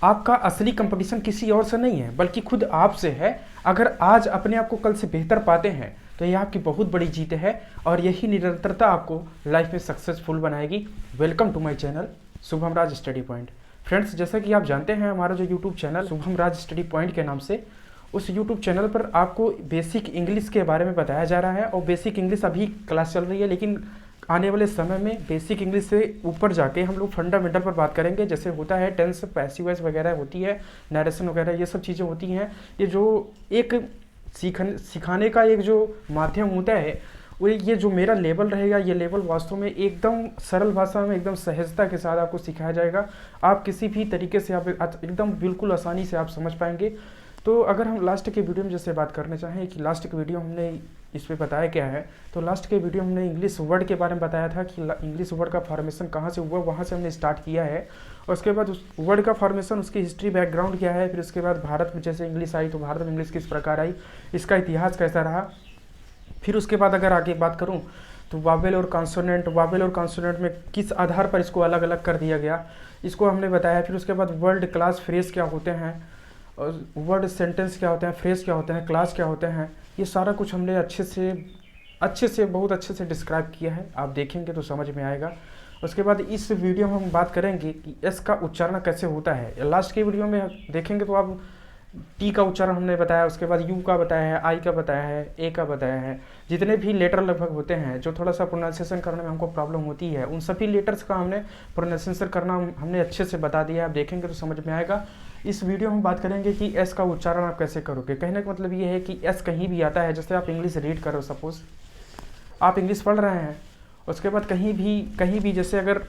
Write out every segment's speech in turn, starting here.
आपका असली कंपटीशन किसी और से नहीं है बल्कि खुद आपसे है। अगर आज अपने आप को कल से बेहतर पाते हैं तो यह आपकी बहुत बड़ी जीत है और यही निरंतरता आपको लाइफ में सक्सेसफुल बनाएगी। Welcome to my channel Shubham Raj study point. Friends, जैसा कि आप जानते हैं हमारा जो YouTube channel Shubham Raj study point के नाम से, उस यूट्यूब चैनल पर आपको बेसिक इंग्लिश के बारे में बताया जा रहा है। और बेसिक इंग्लिश अभी क्लास चल रही है, लेकिन आने वाले समय में बेसिक इंग्लिश से ऊपर जाके हम लोग फंडामेंटल पर बात करेंगे। जैसे होता है टेंस, पैसिव वॉइस वगैरह होती है, नरेशन वगैरह, ये सब चीज़ें होती हैं। ये जो एक सिखाने का एक जो माध्यम होता है, वो ये जो मेरा लेवल रहेगा, ये लेवल वास्तव में एकदम सरल भाषा में एकदम सहजता के साथ आपको सिखाया जाएगा। आप किसी भी तरीके से आप एकदम बिल्कुल आसानी से आप समझ पाएंगे। तो अगर हम लास्ट के वीडियो में जैसे बात करना चाहें कि लास्ट के वीडियो हमने इस पे बताया क्या है, तो लास्ट के वीडियो हमने इंग्लिश वर्ड के बारे में बताया था कि इंग्लिश वर्ड का फॉर्मेशन कहाँ से हुआ, वहाँ से हमने स्टार्ट किया है। और उसके बाद उस वर्ड का फॉर्मेशन, उसकी हिस्ट्री बैकग्राउंड क्या है, फिर उसके बाद भारत में जैसे इंग्लिश आई तो भारत में इंग्लिश किस प्रकार आई, इसका इतिहास कैसा रहा। फिर उसके बाद अगर आगे बात करूँ तो वावेल और कॉन्सोनेंट में किस आधार पर इसको अलग अलग कर दिया गया, इसको हमने बताया। फिर उसके बाद वर्ड क्लास फ्रेज क्या होते हैं, और वर्ड सेंटेंस क्या होते हैं, फ्रेज क्या होते हैं, क्लास क्या होते हैं, ये सारा कुछ हमने बहुत अच्छे से डिस्क्राइब किया है। आप देखेंगे तो समझ में आएगा। उसके बाद इस वीडियो में हम बात करेंगे कि एस का उच्चारण कैसे होता है। लास्ट के वीडियो में देखेंगे तो आप टी का उच्चारण हमने बताया, उसके बाद यू का बताया है, आई का बताया है, ए का बताया है। जितने भी लेटर लगभग होते हैं जो थोड़ा सा प्रोनाउंसिएशन करने में हमको प्रॉब्लम होती है, उन सभी लेटर्स का हमने प्रोनाउंसिएशन करना हमने अच्छे से बता दिया है। आप देखेंगे तो समझ में आएगा। इस वीडियो में बात करेंगे कि एस का उच्चारण आप कैसे करोगे। कहने का मतलब ये है कि एस कहीं भी आता है, जैसे आप इंग्लिश रीड करो, सपोज आप इंग्लिश पढ़ रहे हैं, उसके बाद कहीं भी जैसे अगर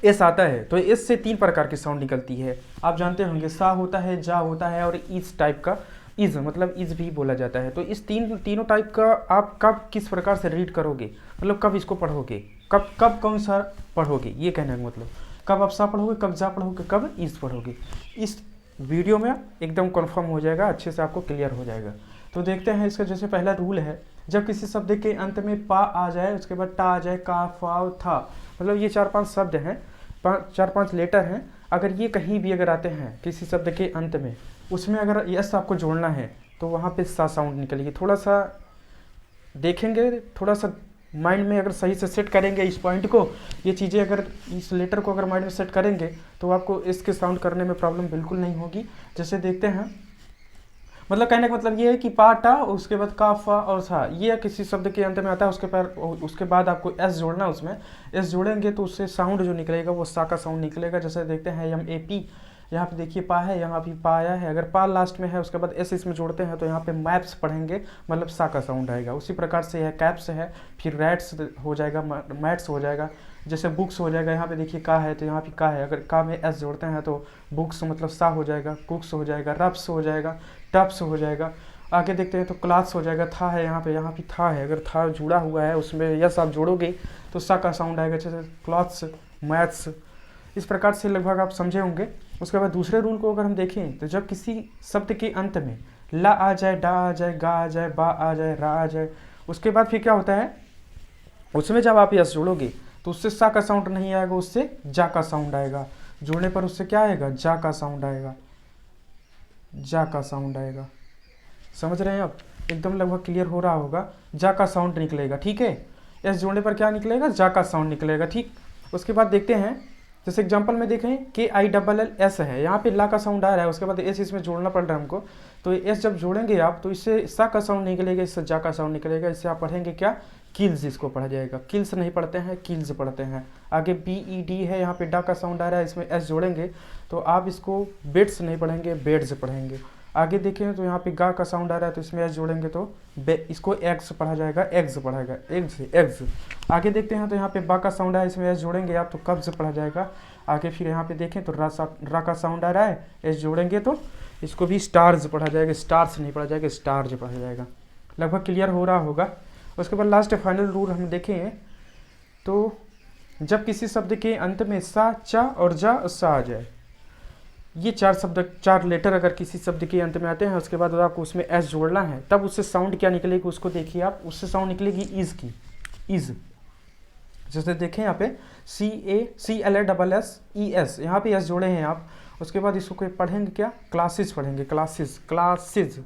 एस आता है तो एस से 3 प्रकार की साउंड निकलती है। आप जानते होंगे, सा होता है, जा होता है, और इस टाइप का इज, मतलब इज भी बोला जाता है। तो इस तीनों टाइप का आप कब किस प्रकार से रीड करोगे, मतलब कब इसको पढ़ोगे, कब कौन सा पढ़ोगे, ये कहने का मतलब कब आप सा पढ़ोगे, कब जा पढ़ोगे, कब इज पढ़ोगे। इस वीडियो में एकदम कन्फर्म हो जाएगा, अच्छे से आपको क्लियर हो जाएगा। तो देखते हैं इसका। जैसे पहला रूल है, जब किसी शब्द के अंत में पा आ जाए, उसके बाद टा आ जाए, का, फा, था, मतलब ये 4-5 शब्द हैं, 4-5 लेटर हैं। अगर ये कहीं भी अगर आते हैं किसी शब्द के अंत में, उसमें अगर यस आपको जोड़ना है तो वहाँ पे सा साउंड निकलेगी। थोड़ा सा देखेंगे, थोड़ा सा माइंड में अगर सही से सेट करेंगे इस पॉइंट को, ये चीज़ें अगर इस लेटर को अगर माइंड में सेट करेंगे तो आपको इसके साउंड करने में प्रॉब्लम बिल्कुल नहीं होगी। जैसे देखते हैं, मतलब कहने का मतलब ये है कि पा, टा, उसके बाद का, फा और सा, ये किसी शब्द के अंत में आता है, उसके बाद आपको एस जोड़ना। उसमें एस जोड़ेंगे तो उससे साउंड जो निकलेगा वो सा का साउंड निकलेगा। जैसे देखते हैं एम ए पी, यहाँ पे देखिए पा है, यहाँ भी पा आया है। अगर पा लास्ट में है, उसके बाद एस इसमें जोड़ते हैं तो यहाँ पे मैप्स पढ़ेंगे, मतलब सा का साउंड आएगा। उसी प्रकार से यह कैप्स है, फिर रैट्स हो जाएगा, मैट्स हो जाएगा। जैसे बुक्स हो जाएगा, यहाँ पे देखिए का है तो यहाँ भी का है, अगर का में एस जोड़ते हैं तो बुक्स मतलब सा हो जाएगा, कुक्स हो जाएगा, रफ्स हो जाएगा, टप्स हो जाएगा। आगे देखते हैं तो क्लास हो जाएगा, था है यहाँ भी था है, अगर था जुड़ा हुआ है उसमें यस आप जोड़ोगे तो सा का साउंड आएगा। जैसे क्लॉथ्स, मैथ्स, इस प्रकार से लगभग आप समझे होंगे। उसके बाद दूसरे रूल को अगर हम देखें तो जब किसी शब्द के अंत में ला आ जाए, डा आ जाए, गा आ जाए, बा आ जाए, रा आ जाए, उसके बाद फिर क्या होता है, उसमें जब आप यस जोड़ोगे तो उससे सा का साउंड नहीं आएगा, उससे जा का साउंड आएगा। जोड़ने पर उससे क्या आएगा, जा का साउंड आएगा, जा का साउंड आएगा। समझ रहे हैं आप, एकदम लगभग क्लियर हो रहा होगा। जा का साउंड निकलेगा, ठीक है। एस जोड़ने पर क्या निकलेगा, जा का साउंड निकलेगा, ठीक। उसके बाद देखते हैं, जैसे एग्जांपल में देखें KILLS है, यहाँ पे ला का साउंड आ रहा है, उसके बाद एस इसमें जोड़ना पड़ रहा है हमको। तो एस जब जोड़ेंगे आप तो इससे सा का साउंड निकलेगा, इससे जा का साउंड निकलेगा। इससे आप पढ़ेंगे क्या, किल्स, इसको पढ़ा जाएगा। किल्स नहीं पढ़ते हैं, किल्स पढ़ते हैं। आगे BED है, यहाँ पे डा का साउंड आ रहा है, इसमें एस जोड़ेंगे तो आप इसको बेड्स नहीं पढ़ेंगे, बेड्स पढ़ेंगे। आगे देखें तो यहाँ पे गा का साउंड आ रहा है तो इसमें एस जोड़ेंगे तो इसको एग्स पढ़ा जाएगा, एग्स पढ़ाएगा, एग्स। आगे देखते हैं तो यहाँ पे बा का साउंड है, इसमें एस जोड़ेंगे आप तो कब्ज पढ़ा जाएगा। आगे फिर यहाँ पे देखें तो रा का साउंड आ रहा है, एस जोड़ेंगे तो इसको भी स्टार्स पढ़ा जाएगा, स्टार्स नहीं पढ़ा जाएगा, स्टार्स पढ़ा जाएगा। लगभग क्लियर हो रहा होगा। उसके बाद लास्ट फाइनल रूल हम देखें तो जब किसी शब्द के अंत में सा, चा और जा, सा आ जाए, ये 4 लेटर अगर किसी शब्द के अंत में आते हैं, उसके बाद आपको उसमें एस जोड़ना है, तब उससे साउंड क्या निकलेगी उसको देखिए आप। उससे साउंड निकलेगी इज की, इज। जैसे देखें यहाँ पे CACLASSES, यहाँ पे एस जोड़े हैं आप, उसके बाद इसको पढ़ेंगे क्या, क्लासेस पढ़ेंगे, क्लासेस।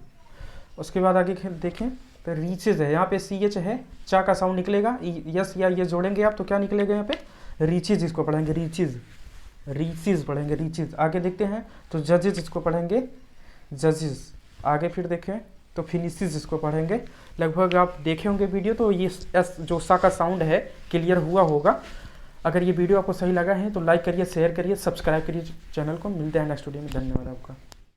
उसके बाद आगे देखें तो रीचेज है, यहाँ पे CH है, चा का साउंड निकलेगा, यस या ये जोड़ेंगे आप तो क्या निकलेगा यहाँ पे, रीचेज इसको पढ़ेंगे, रीचेज पढ़ेंगे, रीचेज। आगे देखते हैं तो जजेज इसको पढ़ेंगे, जजेस। आगे फिर देखें तो फिनिशेज इसको पढ़ेंगे। लगभग आप देखे होंगे वीडियो तो ये एस जो सा का साउंड है क्लियर हुआ होगा। अगर ये वीडियो आपको सही लगा है तो लाइक करिए, शेयर करिए, सब्सक्राइब करिए चैनल को। मिलते हैं नेक्स्ट वीडियो में, धन्यवाद आपका।